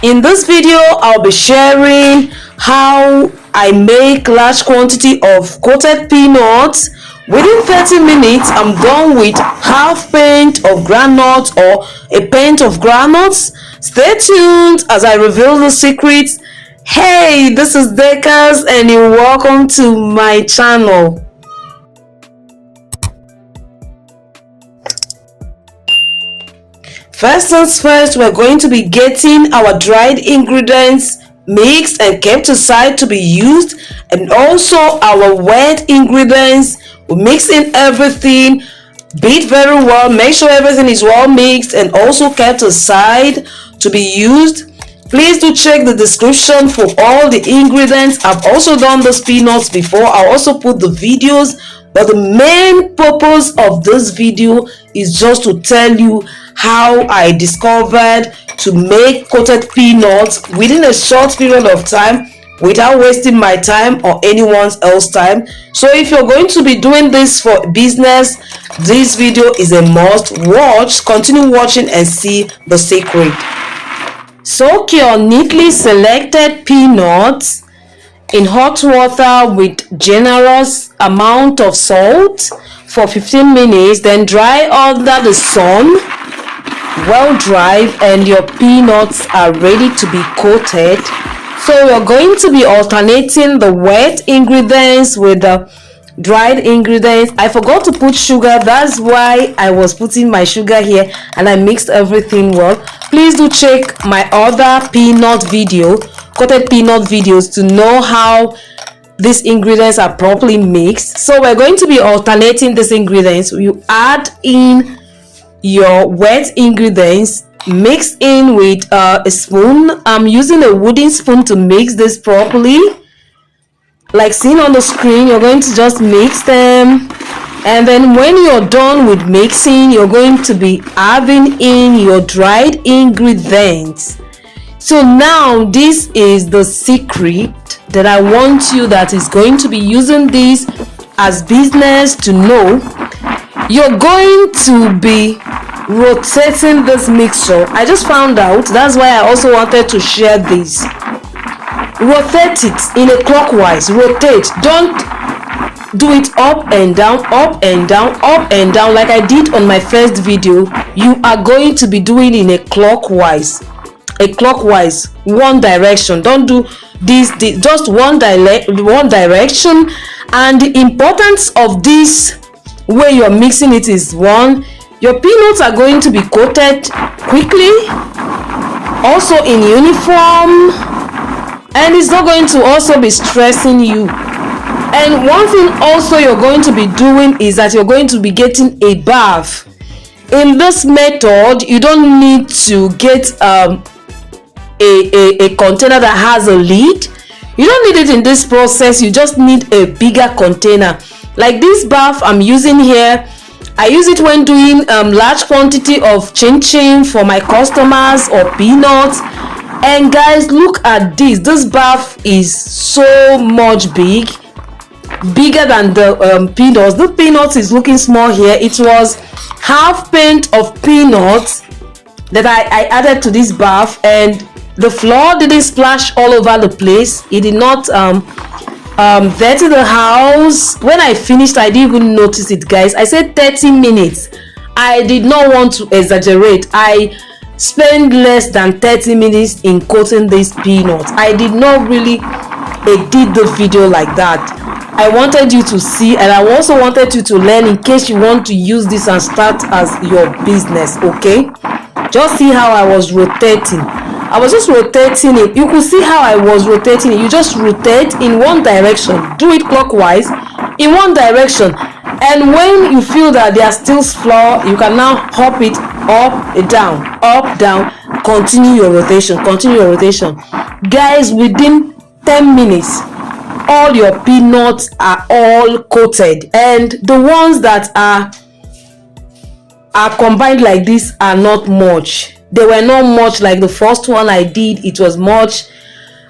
In this video, I'll be sharing how I make large quantity of coated peanuts. Within 30 minutes, I'm done with half pint of groundnuts or a pint of groundnuts. Stay tuned as I reveal the secrets. Hey, this is Dekas and you're welcome to my channel. First things first, we're going to be getting our dried ingredients mixed and kept aside to be used, and also our wet ingredients. We mix in everything, beat very well, make sure everything is well mixed and also kept aside to be used. Please do check the description for all the ingredients. I've also done those peanuts before. I'll also put the videos, but the main purpose of this video is just to tell you how I discovered to make coated peanuts within a short period of time without wasting my time or anyone else's time. So if you're going to be doing this for business, this video is a must watch. Continue watching and see the secret. Soak your neatly selected peanuts in hot water with generous amount of salt for 15 minutes, then dry under the sun. Well dried and your peanuts are ready to be coated. So we're going to be alternating the wet ingredients with the dried ingredients. I forgot to put sugar, that's why I was putting my sugar here, and I mixed everything well. Please do check my other peanut video, coated peanut videos, to know how these ingredients are properly mixed. So we're going to be alternating these ingredients. You add in your wet ingredients, mix in with a spoon. I'm using a wooden spoon to mix this properly. Like seen on the screen, you're going to just mix them, and then when you're done with mixing, you're going to be adding in your dried ingredients. So now this is the secret that I want you that is going to be using this as business to know. You're going to be rotating this mixture. I just found out, that's why I also wanted to share this. Rotate it in a clockwise. Rotate. Don't do it up and down, up and down, up and down like I did on my first video. You are going to be doing in a clockwise. One direction. Don't do this just one direction. And the importance of this way you're mixing it is, one, your peanuts are going to be coated quickly, also in uniform, and it's not going to also be stressing you. And one thing also you're going to be doing is that you're going to be getting a bath. In this method, you don't need to get a container that has a lid. You don't need it in this process. You just need a bigger container. Like this bath I'm using here, I use it when doing large quantity of chin-chin for my customers or peanuts. And guys, look at this. This bath is so much bigger than the peanuts. The peanuts is looking small here. It was half pint of peanuts that I added to this bath, and the floor didn't splash all over the place. It did not dirty the house. When I finished, I didn't even notice it, guys. I said 30 minutes. I did not want to exaggerate. I spent less than 30 minutes in coating these peanuts. I did not really edit the video like that. I wanted you to see, and I also wanted you to learn in case you want to use this and start as your business. Okay, just see how I was rotating. I was just rotating it. You could see how I was rotating it. You just rotate in one direction. Do it clockwise in one direction. And when you feel that there are still flaws, you can now hop it up, down. Continue your rotation. Guys, within 10 minutes, all your peanuts are all coated. And the ones that are combined like this are not much. They were not much like the first one I did. It was much.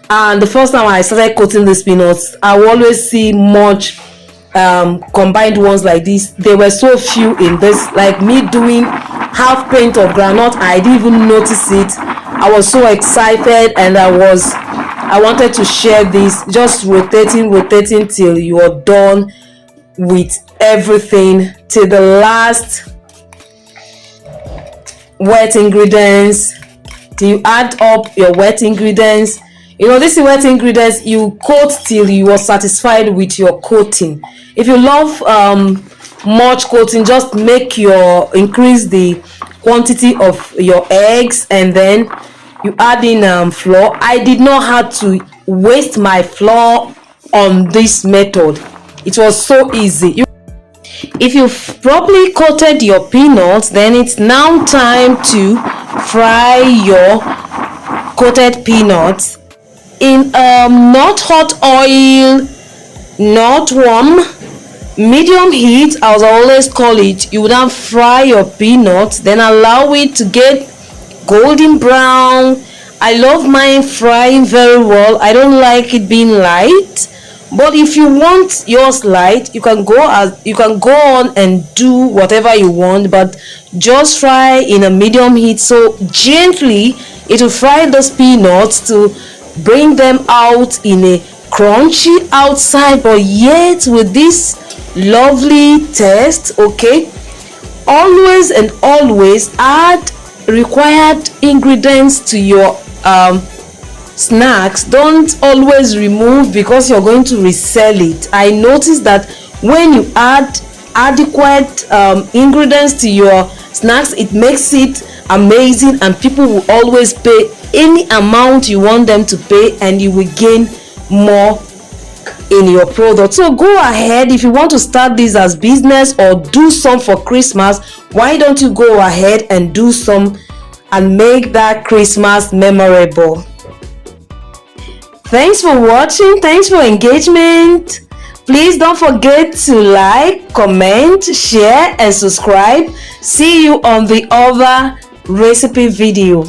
And the first time I started coating these peanuts, I will always see much combined ones like this. There were so few in this. Like me doing half pint of groundnut, I didn't even notice it. I was so excited, and I wanted to share this. Just rotating till you are done with everything, till the last wet ingredients, till you add up your wet ingredients. This wet ingredients, you coat till you are satisfied with your coating. If you love much coating, just increase the quantity of your eggs, and then you add in flour. I did not have to waste my flour on this method. It was so easy. If you've properly coated your peanuts, then it's now time to fry your coated peanuts in not hot oil, not warm, medium heat, as I always call it. You would now fry your peanuts, then allow it to get golden brown. I love mine frying very well. I don't like it being light, but if you want yours light, you can go on and do whatever you want, but just fry in a medium heat, so gently it will fry those peanuts to bring them out in a crunchy outside, but yet with this lovely taste. Okay, always and always add required ingredients to your snacks. Don't always remove because you're going to resell it. I noticed that when you add adequate ingredients to your snacks, it makes it amazing, and people will always pay any amount you want them to pay, and you will gain more in your product. So go ahead, if you want to start this as business or do some for Christmas, why don't you go ahead and do some and make that Christmas memorable. Thanks for watching. Thanks for engagement. Please don't forget to like, comment, share, and subscribe. See you on the other recipe video.